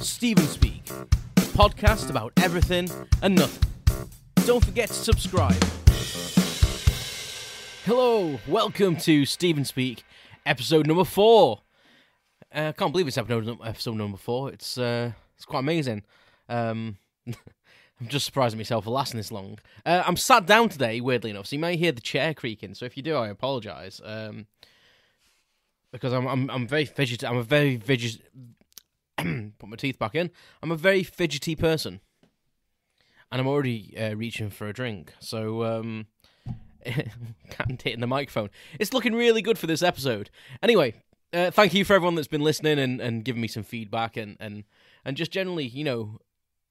Stephen Speak, a podcast about everything and nothing. Don't forget to subscribe. Hello, welcome to Stephen Speak, episode number 4. I can't believe it's episode number 4. It's quite amazing. I'm just surprised at myself for lasting this long. I'm sat down today, weirdly enough, so you may hear the chair creaking. So if you do, I apologise. Because I'm very fidgety. I'm a very fidgety. Put my teeth back in. I'm a very fidgety person, and I'm already reaching for a drink. So can't hit in the microphone. It's looking really good for this episode. Anyway, thank you for everyone that's been listening and giving me some feedback and just generally, you know,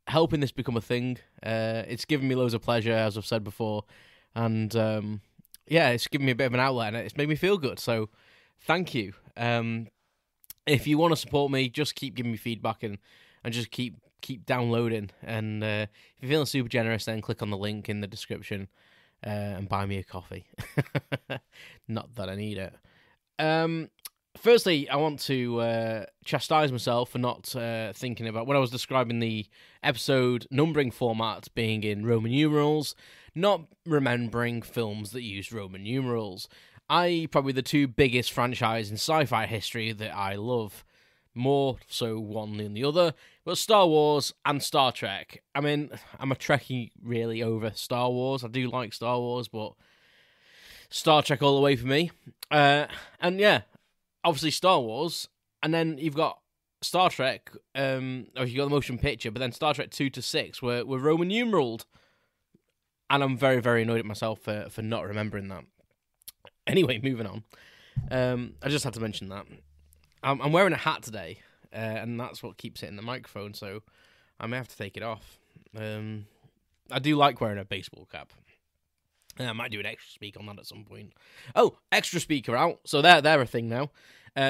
helping this become a thing. It's given me loads of pleasure, as I've said before, and yeah, it's given me a bit of an outlet and it's made me feel good. So thank you. If you want to support me, just keep giving me feedback and just keep downloading. And if you're feeling super generous, then click on the link in the description and buy me a coffee. Not that I need it. Firstly, I want to chastise myself for not thinking about when I was describing the episode numbering format being in Roman numerals, not remembering films that use Roman numerals. Probably the two biggest franchises in sci-fi history that I love, more so one than the other, but Star Wars and Star Trek. I mean, I'm a Trekkie really over Star Wars. I do like Star Wars, but Star Trek all the way for me. And yeah, obviously Star Wars, and then you've got Star Trek, or you've got the motion picture, but then Star Trek 2 to 6 were Roman numeraled. And I'm very, very annoyed at myself for not remembering that. Anyway, moving on. I just had to mention that. I'm wearing a hat today, and that's what keeps hitting the microphone, so I may have to take it off. I do like wearing a baseball cap. I might do an extra speak on that at some point. Oh, extra speaker out. So they're a thing now.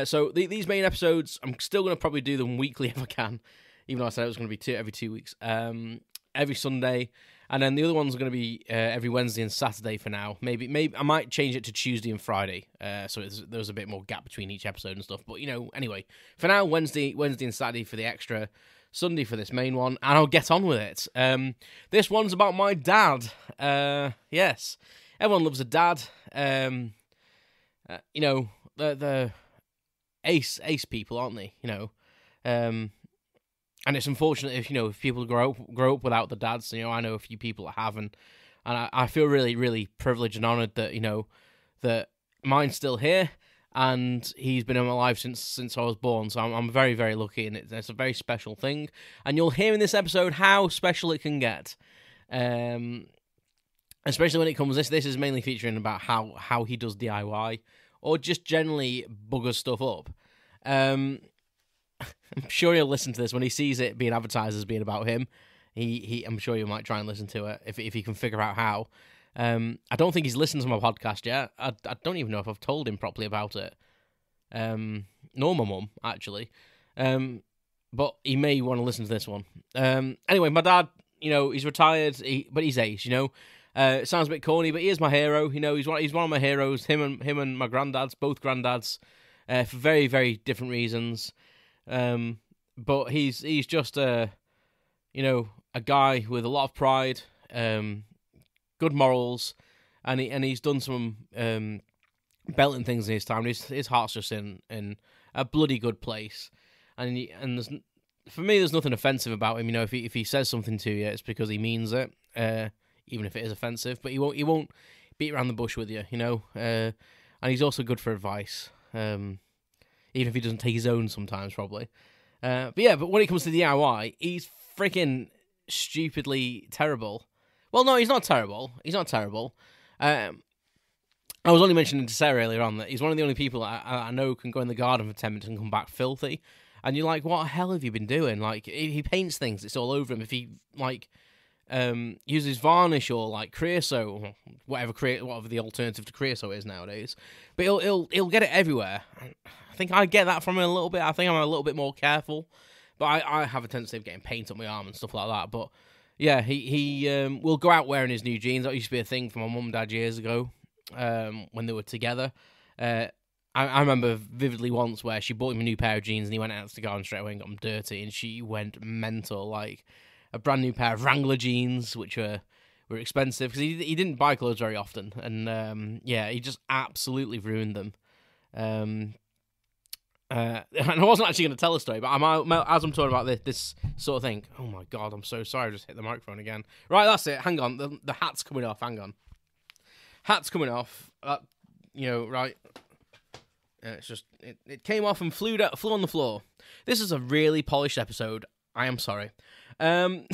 So these main episodes, I'm still going to probably do them weekly if I can, even though I said it was going to be every 2 weeks. Every Sunday. And then the other one's going to be every Wednesday and Saturday for now. Maybe I might change it to Tuesday and Friday, so there's a bit more gap between each episode and stuff. But, you know, anyway, for now, Wednesday and Saturday for the extra, Sunday for this main one, and I'll get on with it. This one's about my dad. Yes, everyone loves a dad. You know, the ace people, aren't they? You know, and it's unfortunate if people grow up without the dads. You know, I know a few people that have, and I feel really, really privileged and honoured that, you know, that mine's still here, and he's been in my life since I was born. So I'm very, very lucky, and it's a very special thing. And you'll hear in this episode how special it can get, especially when it comes. This is mainly featuring about how he does DIY or just generally buggers stuff up. I'm sure he'll listen to this when he sees it being advertised as being about him. I'm sure he might try and listen to it if he can figure out how. I don't think he's listened to my podcast yet. I don't even know if I've told him properly about it. Nor my mum, actually. But he may want to listen to this one. Anyway, my dad, you know, he's retired, but he's ace, you know. It sounds a bit corny, but he is my hero. You know, he's one of my heroes. Him and my granddads, both granddads, for very, very different reasons. But he's just a guy with a lot of pride, good morals, and he's done some belting things in his time. His heart's just in a bloody good place, and for me, there's nothing offensive about him. You know, if he says something to you, it's because he means it, even if it is offensive. But he won't beat around the bush with you. You know, and he's also good for advice. Even if he doesn't take his own sometimes, probably. But when it comes to DIY, he's freaking stupidly terrible. Well, no, he's not terrible. I was only mentioning to Sarah earlier on that he's one of the only people I know can go in the garden for 10 minutes and come back filthy. And you're like, what the hell have you been doing? Like, if he paints things, it's all over him. If he, like, uses varnish or, like, creosote, or whatever the alternative to creosote is nowadays. But he'll get it everywhere. I think I get that from him a little bit. I think I'm a little bit more careful, but I have a tendency of getting paint on my arm and stuff like that. But yeah, he will go out wearing his new jeans. That used to be a thing for my mum and dad years ago when they were together. I remember vividly once where she bought him a new pair of jeans and he went out to the garden straight away and got them dirty, and she went mental. Like a brand new pair of Wrangler jeans, which were expensive because he didn't buy clothes very often, and he just absolutely ruined them. And I wasn't actually going to tell a story, but as I'm talking about this sort of thing. Oh my god, I'm so sorry. I just hit the microphone again. Right, that's it. Hang on, the hat's coming off. Hang on, hat's coming off. Right. It's just it came off and flew on the floor. This is a really polished episode. I am sorry. Oh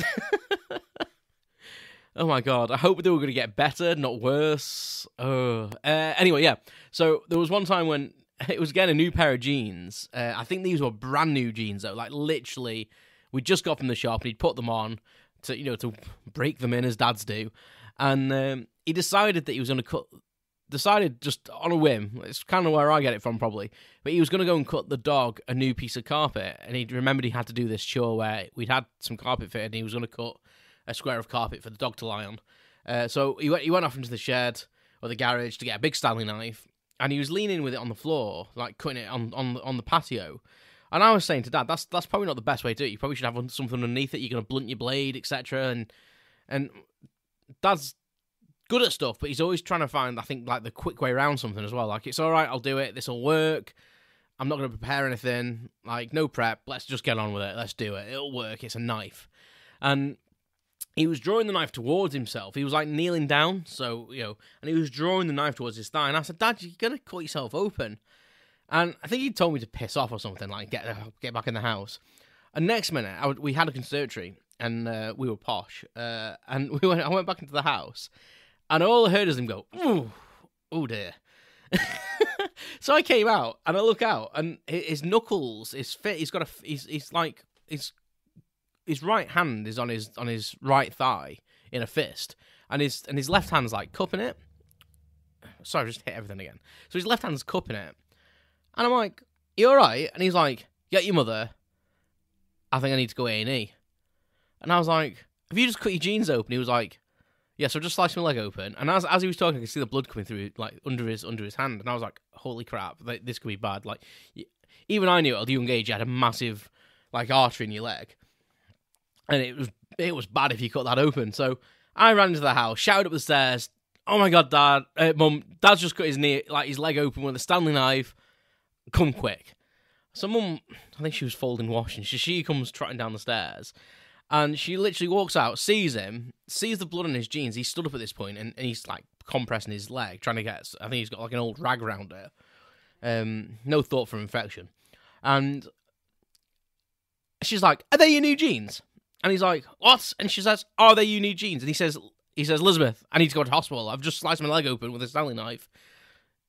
my god! I hope they were going to get better, not worse. Anyway, yeah. So there was one time when it was getting a new pair of jeans. I think these were brand new jeans though. Like literally, we just got from the shop and he'd put them on to break them in as dads do, and he decided that he was going to decided just on a whim, it's kind of where I get it from probably, but he was going to go and cut the dog a new piece of carpet, and he remembered he had to do this chore where we'd had some carpet fitted and he was going to cut a square of carpet for the dog to lie on. So he went off into the shed or the garage to get a big Stanley knife, and he was leaning with it on the floor, like cutting it on the patio. And I was saying to Dad, that's probably not the best way to do it. You probably should have something underneath it. You're going to blunt your blade, etc. And Dad's good at stuff, but he's always trying to find, I think, like the quick way around something as well. Like, it's all right, I'll do it. This will work. I'm not going to prepare anything. Like, no prep. Let's just get on with it. Let's do it. It'll work. It's a knife. And he was drawing the knife towards himself. He was like kneeling down, and he was drawing the knife towards his thigh. And I said, Dad, you're going to cut yourself open. And I think he told me to piss off or something, like get back in the house. And next minute, we had a conservatory, and we were posh. And I went back into the house, and all I heard is him go, "Ooh, oh dear." So I came out, and I look out, and his knuckles, his right hand is on his right thigh in a fist, and his left hand's like cupping it. Sorry, I just hit everything again. So his left hand's cupping it. And I'm like, you alright? And he's like, get your mother. I think I need to go A&E. And I was like, have you just cut your jeans open? He was like, yeah, so I just sliced my leg open. And as he was talking, I could see the blood coming through, like, under his hand. And I was like, holy crap, this could be bad. Like, even I knew at a young age you had a massive, like, artery in your leg. And it was bad if you cut that open. So I ran into the house, shouted up the stairs, oh my God, Mum, Dad's just cut his leg open with a Stanley knife. Come quick. So Mum, I think she was folding washing. She comes trotting down the stairs, and she literally walks out, sees him, sees the blood on his jeans. He's stood up at this point, and he's like compressing his leg, trying to get. I think he's got like an old rag around it. No thought for infection. And she's like, "Are they your new jeans?" And he's like, "What?" And she says, "Are they your new jeans?" And he says, "Elizabeth, I need to go to hospital. I've just sliced my leg open with a Stanley knife.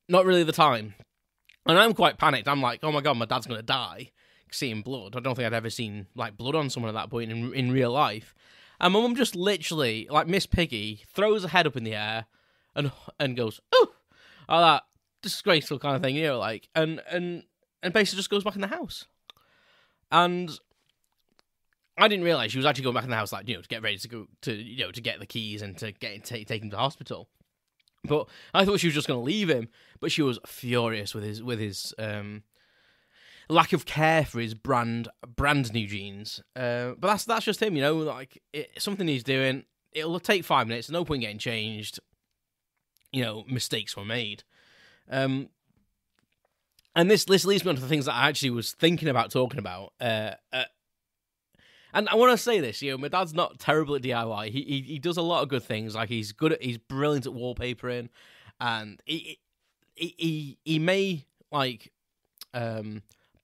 Not really the time." And I'm quite panicked. I'm like, oh my God, my dad's going to die seeing blood. I don't think I'd ever seen like blood on someone at that point in real life. And my mum just literally, like Miss Piggy, throws her head up in the air and goes, oh, like that disgraceful kind of thing, like, and basically just goes back in the house. And I didn't realise she was actually going back in the house, like, to get ready to go to get the keys and to take him to hospital. But I thought she was just going to leave him, but she was furious with his lack of care for his brand new jeans. But that's just him, like something he's doing. It'll take 5 minutes. No point getting changed. Mistakes were made. And this leads me on to the things that I actually was thinking about talking about. And I want to say this, my dad's not terrible at DIY. He does a lot of good things. Like he's brilliant at wallpapering, and he may like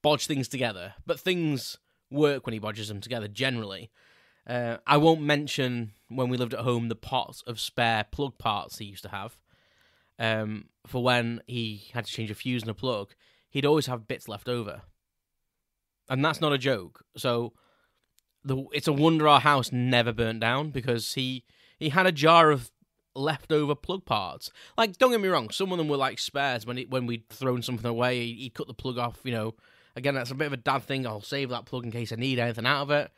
bodge things together, but things work when he bodges them together. Generally, I won't mention when we lived at home the pots of spare plug parts he used to have. For when he had to change a fuse and a plug, he'd always have bits left over, and that's not a joke. So. It's a wonder our house never burnt down because he had a jar of leftover plug parts. Like, don't get me wrong, some of them were like spares when we'd thrown something away. He'd cut the plug off. Again, that's a bit of a dad thing. I'll save that plug in case I need anything out of it.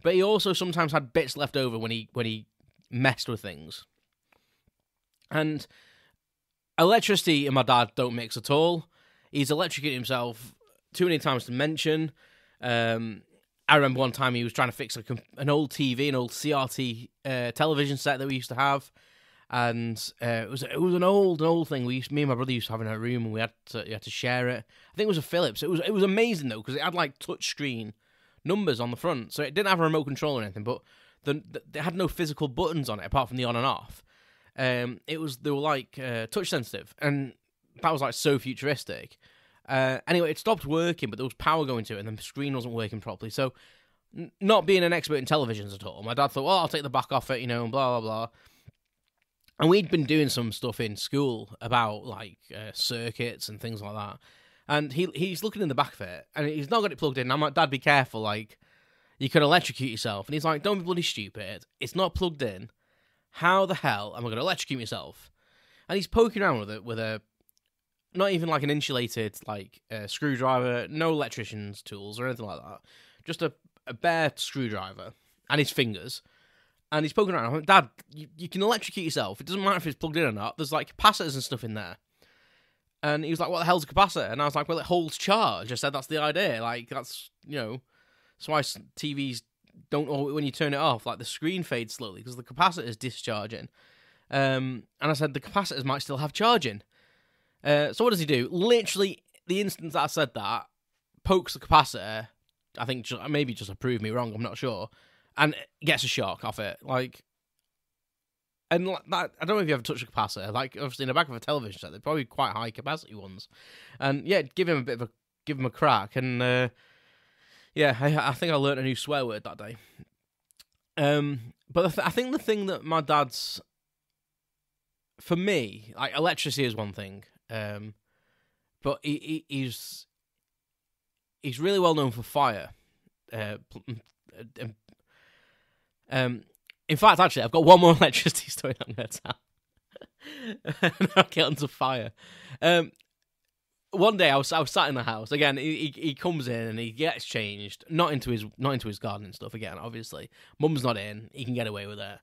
But he also sometimes had bits left over when he messed with things. And electricity and my dad don't mix at all. He's electrocuted himself too many times to mention. I remember one time he was trying to fix an old TV, an old CRT television set that we used to have, and it was an old thing. Me and my brother used to have in our room, and we had to share it. I think it was a Philips. It was amazing though, because it had like touch screen numbers on the front, so it didn't have a remote control or anything, but it had no physical buttons on it apart from the on and off. They were like touch sensitive, and that was like so futuristic. Anyway, it stopped working, but there was power going to it, and the screen wasn't working properly. So, not being an expert in televisions at all, my dad thought, well, I'll take the back off it, and blah, blah, blah. And we'd been doing some stuff in school about, like, circuits and things like that. And he's looking in the back of it, and he's not got it plugged in. I'm like, Dad, be careful, like, you could electrocute yourself. And he's like, don't be bloody stupid. It's not plugged in. How the hell am I going to electrocute myself? And he's poking around with a not even like an insulated like screwdriver, no electrician's tools or anything like that. Just a bare screwdriver and his fingers. And he's poking around. I'm like, Dad, you can electrocute yourself. It doesn't matter if it's plugged in or not. There's like capacitors and stuff in there. And he was like, what the hell's a capacitor? And I was like, well, it holds charge. I said, that's the idea. Like, that's, that's why TVs don't, when you turn it off, like the screen fades slowly because the capacitor is discharging. And I said, the capacitors might still have charging. So what does he do? Literally, the instant that I said that, pokes the capacitor. I think maybe just to prove me wrong, I'm not sure. And gets a shock off it. Like, and that, I don't know if you ever touched a capacitor. Like, obviously, in the back of a television set, they're probably quite high capacity ones. And yeah, give him a crack. And yeah, I think I learnt a new swear word that day. But I think the thing that my dad's, for me, like electricity is one thing. But he's really well known for fire. In fact, actually, I've got one more electricity story I'm going to tell. And I'll get onto fire. One day I was sat in the house again. He comes in and he gets changed, not into his gardening stuff again. Obviously, Mum's not in. He can get away with it.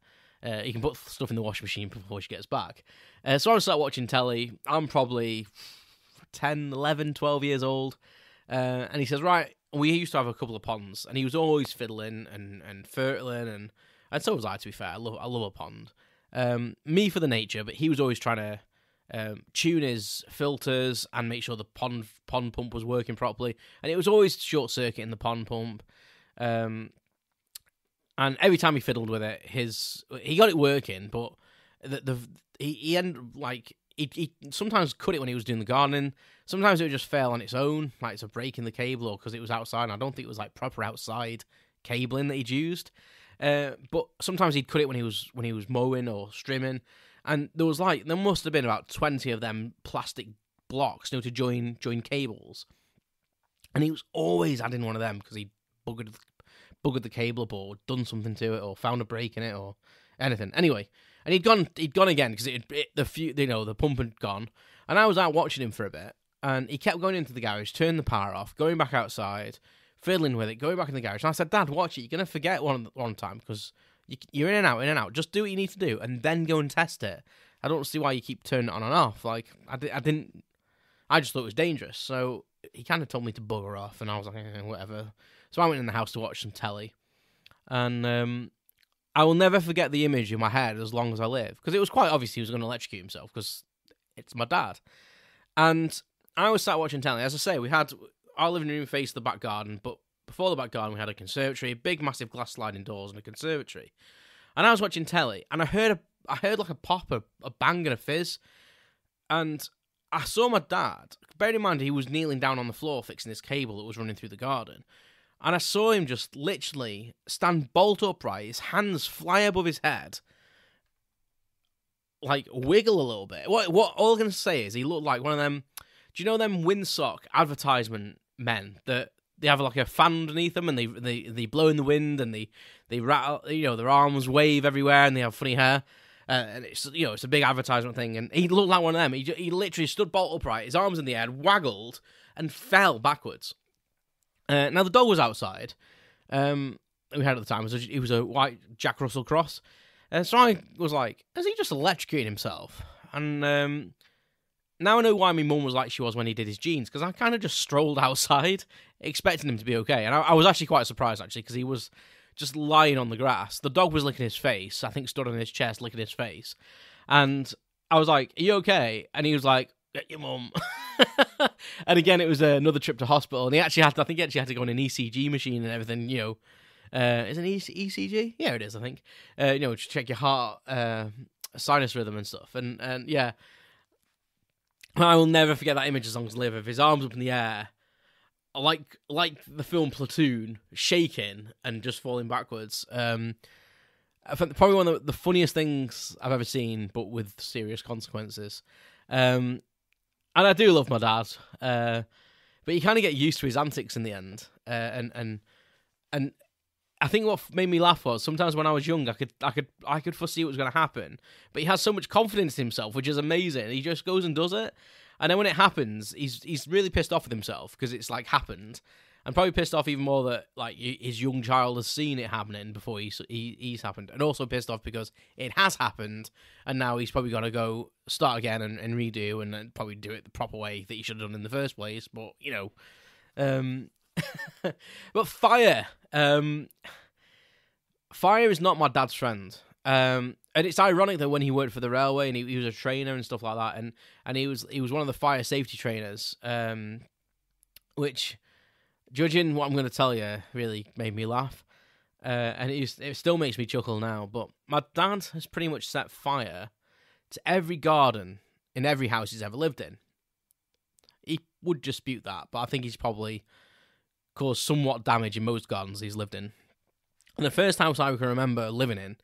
He can put stuff in the washing machine before she gets back. So I was sat watching telly. I'm probably 10, 11, 12 years old. And he says, right, we used to have a couple of ponds. And he was always fiddling and fertiling. And so was I, to be fair. I love a pond. Me for the nature, but he was always trying to tune his filters and make sure the pond pump was working properly. And it was always short-circuiting the pond pump. And every time he fiddled with it, he got it working, but he ended like he sometimes cut it when he was doing the gardening. Sometimes it would just fail on its own, like it's a break in the cable, or because it was outside. And I don't think it was like proper outside cabling that he'd used. But sometimes he'd cut it when he was mowing or strimming, and there must have been about 20 of them plastic blocks, to join cables, and he was always adding one of them because he buggered the cable up or done something to it or found a break in it or anything. Anyway, and he'd gone again because the pump had gone, and I was out watching him for a bit, and he kept going into the garage, turning the power off, going back outside, fiddling with it, going back in the garage. And I said, Dad, watch it. You're gonna forget one time because you're in and out. Just do what you need to do, and then go and test it. I don't see why you keep turning it on and off. Like I didn't. I just thought it was dangerous. So he kind of told me to bugger off, and I was like, whatever. So I went in the house to watch some telly, and I will never forget the image in my head as long as I live, because it was quite obvious he was going to electrocute himself because it's my dad. And I was sat watching telly. As I say, we had our living room faced the back garden, but before the back garden we had a conservatory, big massive glass sliding doors and a conservatory. And I was watching telly, and I heard like a pop, a bang and a fizz, and I saw my dad. Bear in mind he was kneeling down on the floor fixing this cable that was running through the garden. And I saw him just literally stand bolt upright, his hands fly above his head, like wiggle a little bit. What all I'm going to say is he looked like one of them, do you know them windsock advertisement men that they have like a fan underneath them and they blow in the wind and they rattle, their arms wave everywhere and they have funny hair. And it's a big advertisement thing, and he looked like one of them. He literally stood bolt upright, his arms in the air, waggled, and fell backwards. Now the dog was outside. We had at the time. He was a white Jack Russell Cross. So I was like, has he just electrocuted himself? And now I know why my mum was like she was when he did his jeans, because I kind of just strolled outside expecting him to be okay. And I was actually quite surprised, actually, because he was just lying on the grass. The dog was licking his face, I think stood on his chest licking his face. And I was like, are you okay? And he was like, get your mum. And again, it was another trip to hospital. And I think he actually had to go on an ECG machine and everything, is it an ECG? Yeah, it is, I think. To check your heart, sinus rhythm and stuff. And yeah, I will never forget that image as long as I live, of his arms up in the air, like the film Platoon, shaking and just falling backwards. I think probably one of the funniest things I've ever seen, but with serious consequences. And I do love my dad, but you kind of get used to his antics in the end. And I think what made me laugh was sometimes when I was young, I could foresee what was going to happen, but he has so much confidence in himself, which is amazing. He just goes and does it, and then when it happens, he's really pissed off with himself because it's like happened, and probably pissed off even more that like his young child has seen it happening before he's happened, and also pissed off because it has happened, and now he's probably got to go start again and redo and probably do it the proper way that he should have done in the first place. But but fire. Fire is not my dad's friend. And it's ironic that when he worked for the railway and he was a trainer and stuff like that, and he was one of the fire safety trainers, which, judging what I'm going to tell you, really made me laugh. And it still makes me chuckle now. But my dad has pretty much set fire to every garden in every house he's ever lived in. He would dispute that, but I think he's probably caused somewhat damage in most gardens he's lived in. And the first house I can remember living in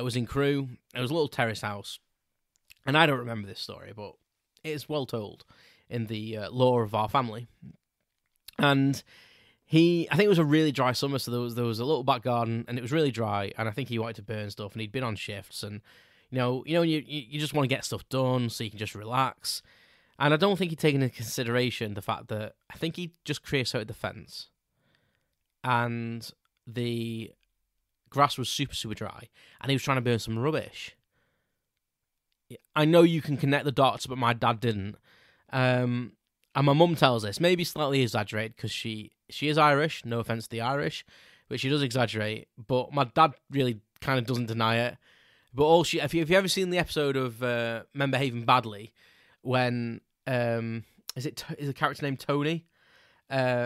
was in Crewe. It was a little terrace house. And I don't remember this story, but it is well told in the lore of our family. And I think it was a really dry summer, so there was a little back garden, and it was really dry, and I think he wanted to burn stuff, and he'd been on shifts, and you just want to get stuff done so you can just relax. And I don't think he'd taken into consideration the fact that I think he just creosoted the fence, and the grass was super, super dry, and he was trying to burn some rubbish. I know you can connect the dots, but my dad didn't. And my mum tells this, maybe slightly exaggerated, because she is Irish, no offence to the Irish, but she does exaggerate. But my dad really kind of doesn't deny it. But if you ever seen the episode of Men Behaving Badly, when is the character named Tony? The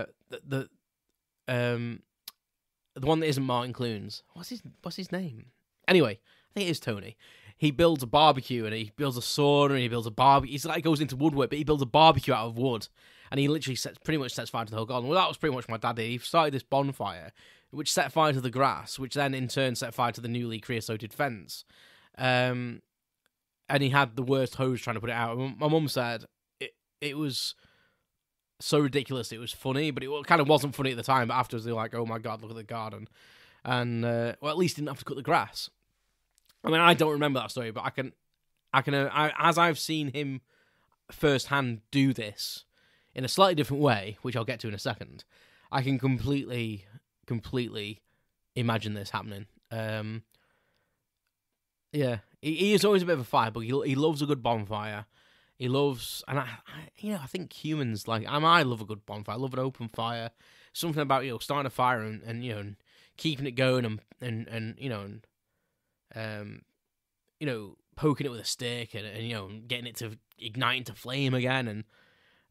one that isn't Martin Clunes. What's his name? Anyway, I think it is Tony. He builds a barbecue, and he builds a sauna, and he builds a barbecue. He's like goes into woodwork, but he builds a barbecue out of wood, and he literally pretty much sets fire to the whole garden. Well, that was pretty much my dad did. He started this bonfire, which set fire to the grass, which then in turn set fire to the newly creosoted fence. And he had the worst hose trying to put it out. My mum said it was so ridiculous. It was funny, but it kind of wasn't funny at the time. But afterwards, they were like, "Oh my god, look at the garden!" And well, at least he didn't have to cut the grass. I mean, I don't remember that story, but I can, as I've seen him firsthand do this in a slightly different way, which I'll get to in a second. I can completely imagine this happening. Yeah, he is always a bit of a firebug. He loves a good bonfire. He loves, and I think humans like. I love a good bonfire. I love an open fire. Something about starting a fire and keeping it going and poking it with a stick and getting it to ignite into flame again.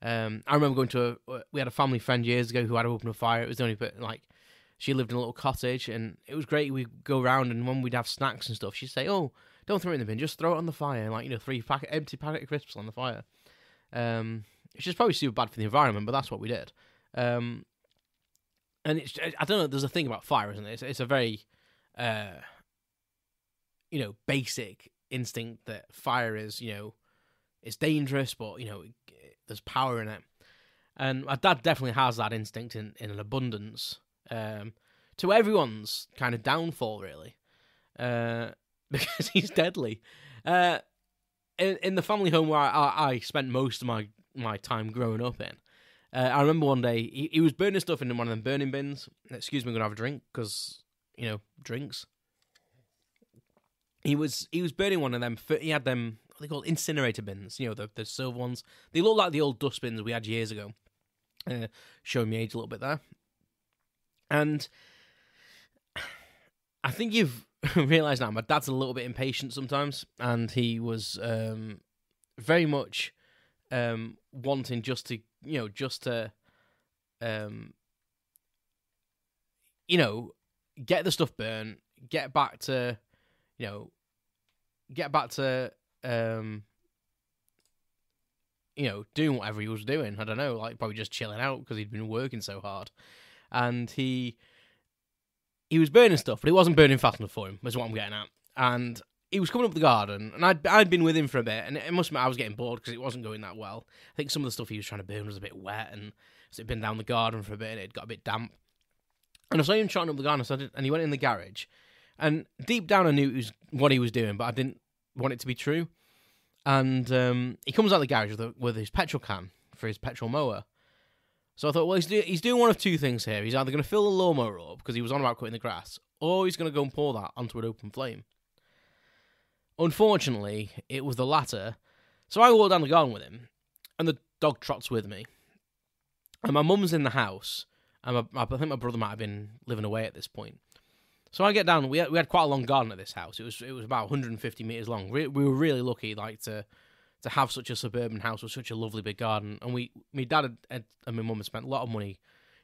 And I remember we had a family friend years ago who had to open a fire. It was the only bit she lived in a little cottage, and it was great. We'd go around, and when we'd have snacks and stuff, she'd say, "Oh, don't throw it in the bin, just throw it on the fire." And 3 empty packet of crisps on the fire. Which is probably super bad for the environment, but that's what we did. And it's, I don't know, there's a thing about fire, isn't it? It's a very, basic instinct that fire is, it's dangerous, but, there's power in it. And my dad definitely has that instinct in an abundance, to everyone's kind of downfall, really, because he's deadly. In the family home where I spent most of my time growing up in, I remember one day he was burning stuff in one of them burning bins. Excuse me, I'm going to have a drink, because, drinks. He was burning one of them. He had them what are they called, incinerator bins. You know, the silver ones. They look like the old dustbins we had years ago. Showing me age a little bit there. And I think you've realised now, my dad's a little bit impatient sometimes, and he was very much wanting just to get the stuff burnt, get back to doing whatever he was doing. I don't know, like probably just chilling out because he'd been working so hard. And he was burning stuff, but it wasn't burning fast enough for him, is what I'm getting at. And he was coming up the garden, and I'd been with him for a bit, and it must admit I was getting bored because it wasn't going that well. I think some of the stuff he was trying to burn was a bit wet, and so it'd been down the garden for a bit, and it got a bit damp. And I saw him trotting up the garden, and he went in the garage. And deep down I knew it was what he was doing, but I didn't want it to be true. And he comes out of the garage with his petrol can for his petrol mower. So I thought, well, he's doing one of two things here. He's either going to fill the lawnmower up because he was on about cutting the grass, or he's going to go and pour that onto an open flame. Unfortunately, it was the latter. So I walked down the garden with him, and the dog trots with me. And my mum's in the house, and I think my brother might have been living away at this point. So I get down. We had quite a long garden at this house. It was about 150 meters long. We were really lucky, like to have such a suburban house with such a lovely big garden. And my dad and my mum had spent a lot of money,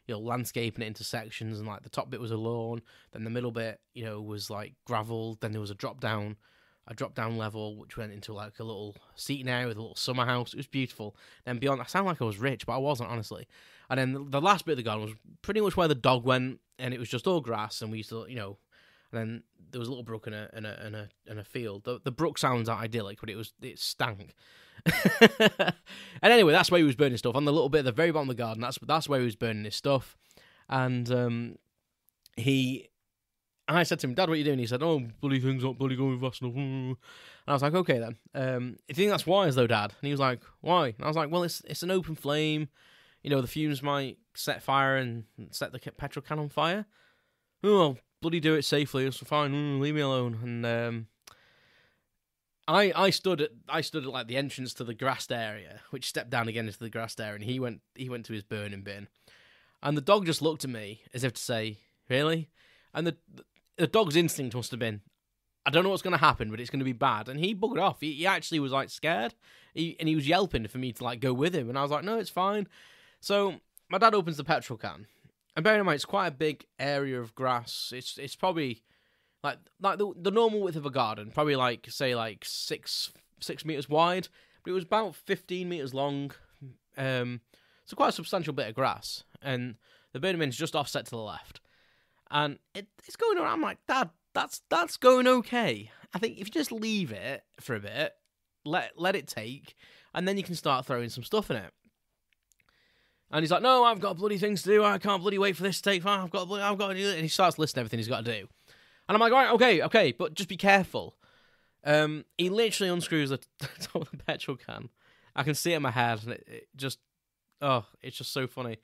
landscaping it into sections. And like the top bit was a lawn, then the middle bit, was like gravel. Then there was a drop down level which went into like a little seating area with a little summer house. It was beautiful. Then beyond, I sound like I was rich, but I wasn't, honestly. And then the last bit of the garden was pretty much where the dog went, and it was just all grass. And we used to, and then there was a little brook and a field. The brook sounds idyllic, but it stank. And anyway, that's where he was burning stuff. On the little bit at the very bottom of the garden, that's where he was burning his stuff. And I said to him, Dad, what are you doing? He said, oh, bloody thing's not bloody going fast enough. And I was like, okay then. Do you think that's wise though, Dad? And he was like, why? And I was like, well, it's an open flame. The fumes might set fire and set the petrol can on fire. Oh, I'll bloody do it safely. It's fine. Leave me alone. And I stood at like the entrance to the grassed area, which stepped down again into the grassed area, and he went to his burning bin. And the dog just looked at me as if to say, really? And the dog's instinct must have been, I don't know what's going to happen, but it's going to be bad. And he buggered off. He actually was like scared. He was yelping for me to like go with him. And I was like, no, it's fine. So my dad opens the petrol can. And bearing in mind, it's quite a big area of grass. It's probably like the normal width of a garden, probably like, say, like 6 meters wide. But it was about 15 meters long. So quite a substantial bit of grass. And the burning bin's just offset to the left. And it's going around. I'm like, Dad, that's going okay. I think if you just leave it for a bit, let it take, and then you can start throwing some stuff in it. And he's like, no, I've got bloody things to do. I can't bloody wait for this to take fire. I've got to do it. And he starts listing everything he's got to do. And I'm like, right, okay, but just be careful. He literally unscrews the top of the petrol can. I can see it in my head, and it's just so funny.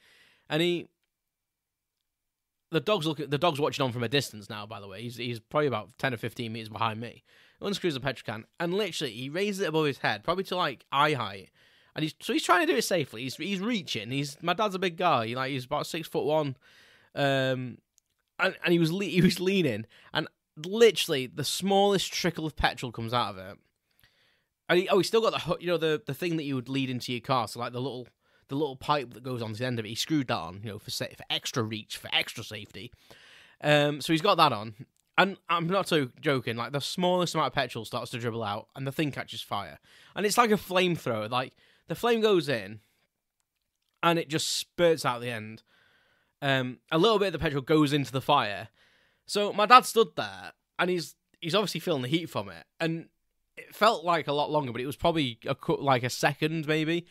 And the dog's watching on from a distance now, by the way. He's probably about 10 or 15 meters behind me. He unscrews the petrol can, and literally he raises it above his head, probably to like eye height. And he's trying to do it safely. He's reaching. My dad's a big guy. He's about 6'1", and he was leaning, and literally the smallest trickle of petrol comes out of it. And he's still got the thing that you would lead into your car, so like the little pipe that goes on the end of it. He screwed that on, for extra reach, for extra safety. So he's got that on, and I'm not so joking. Like the smallest amount of petrol starts to dribble out, and the thing catches fire, and it's like a flamethrower. Like the flame goes in, and it just spurts out the end. A little bit of the petrol goes into the fire. So my dad stood there, and he's obviously feeling the heat from it, and it felt like a lot longer, but it was probably like a second maybe.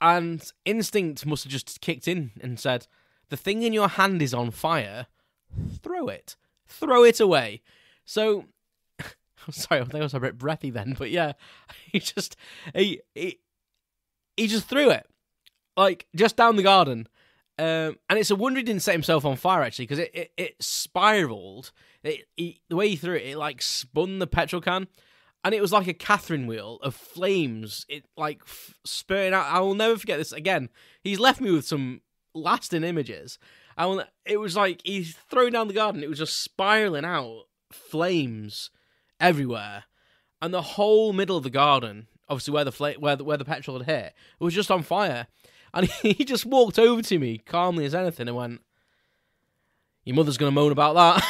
And instinct must have just kicked in and said, the thing in your hand is on fire, throw it away. So, sorry, I think I was a bit breathy then, but yeah, he just threw it, like, just down the garden. And it's a wonder he didn't set himself on fire, actually, because it spiraled. The way he threw it, it like spun the petrol can. and it was like a Catherine wheel of flames. It like spurting out. I will never forget this again. He's left me with some lasting images. It was like he's throwing down the garden. It was just spiraling out flames everywhere, and the whole middle of the garden, obviously where the petrol had hit, was just on fire. And he just walked over to me, calmly as anything, and went, "Your mother's going to moan about that."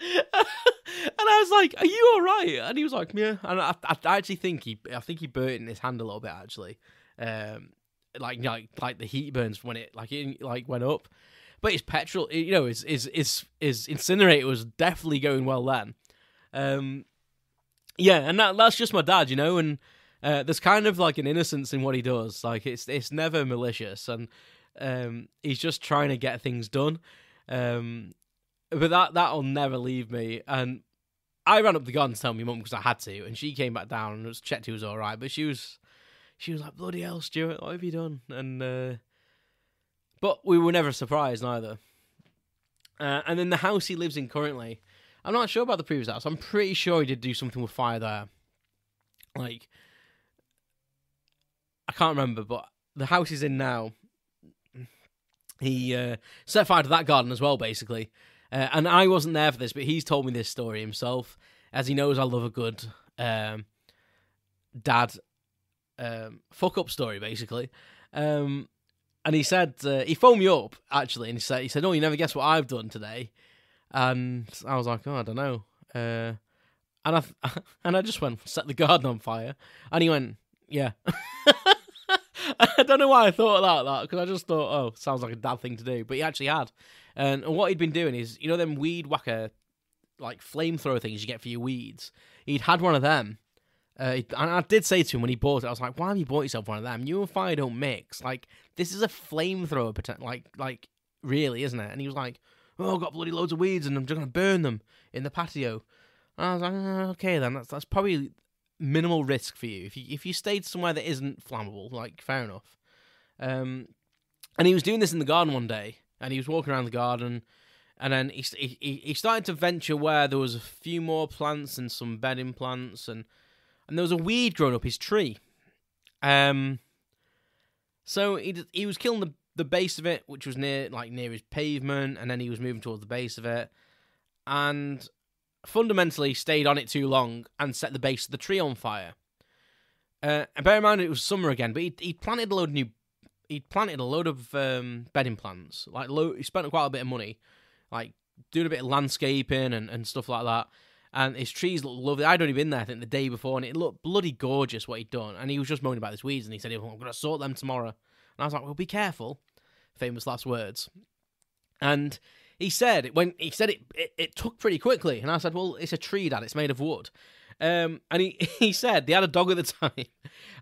And I was like, "Are you all right?" And he was like, "Yeah." And I actually think he burnt it in his hand a little bit, actually. Like the heat burns when it went up. But his petrol, his incinerator was definitely going well then. Yeah, and that's just my dad, and there's kind of like an innocence in what he does. Like it's never malicious, and he's just trying to get things done. But that'll never leave me. And I ran up the garden to tell my mum because I had to, and she came back down and checked he was all right. But she was like, "Bloody hell, Stuart, what have you done?" And but we were never surprised either. And then the house he lives in currently, I'm not sure about the previous house. I'm pretty sure he did do something with fire there. Like, I can't remember, but the house he's in now, he set fire to that garden as well, basically. And I wasn't there for this, but he's told me this story himself, as he knows I love a good dad fuck-up story, basically. And he said, he phoned me up, actually, and he said, "Oh, you never guess what I've done today." And I was like, "Oh, I don't know." And I just went, "Set the garden on fire." And he went, "Yeah." I don't know why I thought about that, because I just thought, oh, sounds like a dad thing to do. But he actually had. And what he'd been doing is, them weed whacker, like flamethrower things you get for your weeds. He'd had one of them. And I did say to him when he bought it, I was like, "Why have you bought yourself one of them? You and fire don't mix. Like, this is a flamethrower, like really, isn't it?" And he was like, "Oh, I've got bloody loads of weeds and I'm just going to burn them in the patio." And I was like, "Okay, then, that's probably minimal risk for you. If you stayed somewhere that isn't flammable, like, fair enough." And he was doing this in the garden one day, and he was walking around the garden, and then he started to venture where there was a few more plants and some bedding plants, and there was a weed growing up his tree. So he was killing the base of it, which was near his pavement, and then he was moving towards the base of it, and fundamentally stayed on it too long and set the base of the tree on fire. And bear in mind it was summer again, but he planted a load of bedding plants. He spent quite a bit of money, like doing a bit of landscaping and stuff like that. And his trees looked lovely. I'd only been there, I think, the day before, and it looked bloody gorgeous what he'd done. And he was just moaning about his weeds, and he said, "I'm going to sort them tomorrow." And I was like, "Well, be careful." Famous last words. And he said it took pretty quickly. And I said, "Well, it's a tree, Dad. It's made of wood." And he said they had a dog at the time,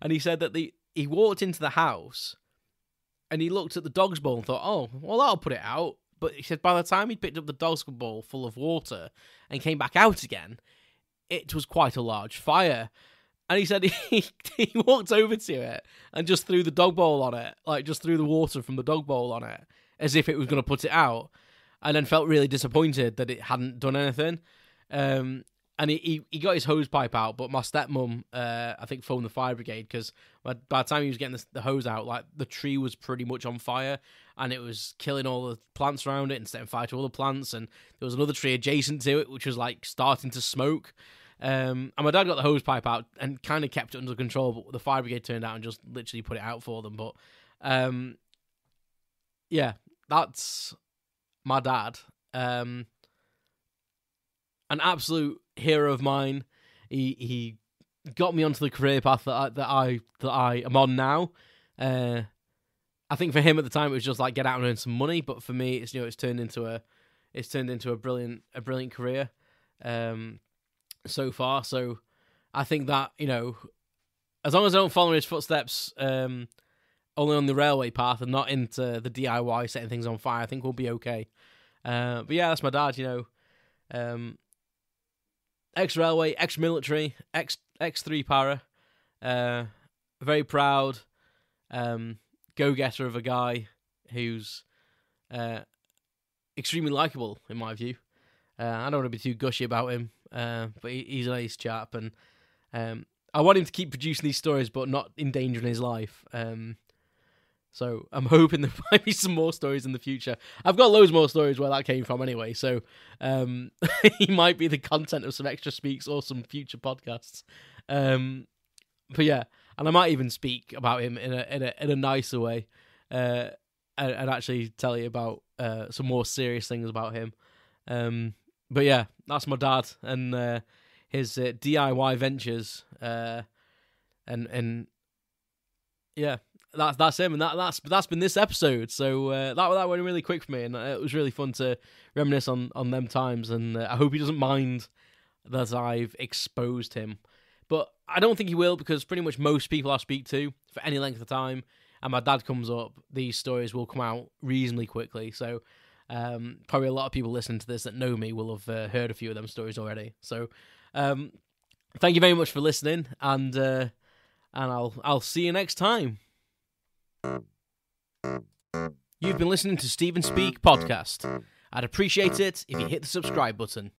and he said that he walked into the house, and he looked at the dog's bowl and thought, "Oh, well, that'll put it out." But he said by the time he picked up the dog's bowl full of water and came back out again, it was quite a large fire. And he said he walked over to it and just threw the dog bowl on it, like just threw the water from the dog bowl on it, as if it was going to put it out, and then felt really disappointed that it hadn't done anything. And he got his hose pipe out, but my stepmom, I think, phoned the fire brigade, because by the time he was getting the hose out, like, the tree was pretty much on fire, and it was killing all the plants around it and setting fire to all the plants, and there was another tree adjacent to it, which was, like, starting to smoke. And my dad got the hose pipe out and kind of kept it under control, but the fire brigade turned out and just literally put it out for them. But, yeah, that's my dad. An absolute hero of mine. He got me onto the career path that I am on now. I think for him at the time it was just like get out and earn some money, but for me it's turned into a brilliant career so far. So I think that, as long as I don't follow his footsteps only on the railway path and not into the DIY setting things on fire, I think we'll be okay. But yeah, that's my dad. Ex-railway, ex-military, ex-3 para. Very proud go-getter of a guy who's extremely likeable, in my view. I don't want to be too gushy about him, but he's a nice chap, and I want him to keep producing these stories, but not endangering his life. So I'm hoping there might be some more stories in the future. I've got loads more stories where that came from anyway, so he might be the content of some extra speaks or some future podcasts. But yeah, and I might even speak about him in a nicer way, and actually tell you about some more serious things about him. But yeah, that's my dad and his DIY ventures, and yeah, that's him, and that's been this episode. So that went really quick for me, and it was really fun to reminisce on them times. And I hope he doesn't mind that I've exposed him, but I don't think he will, because pretty much most people I speak to for any length of time, and my dad comes up, these stories will come out reasonably quickly. So probably a lot of people listening to this that know me will have heard a few of them stories already. So thank you very much for listening, and I'll see you next time. You've been listening to Stephen Speak Podcast. I'd appreciate it if you hit the subscribe button.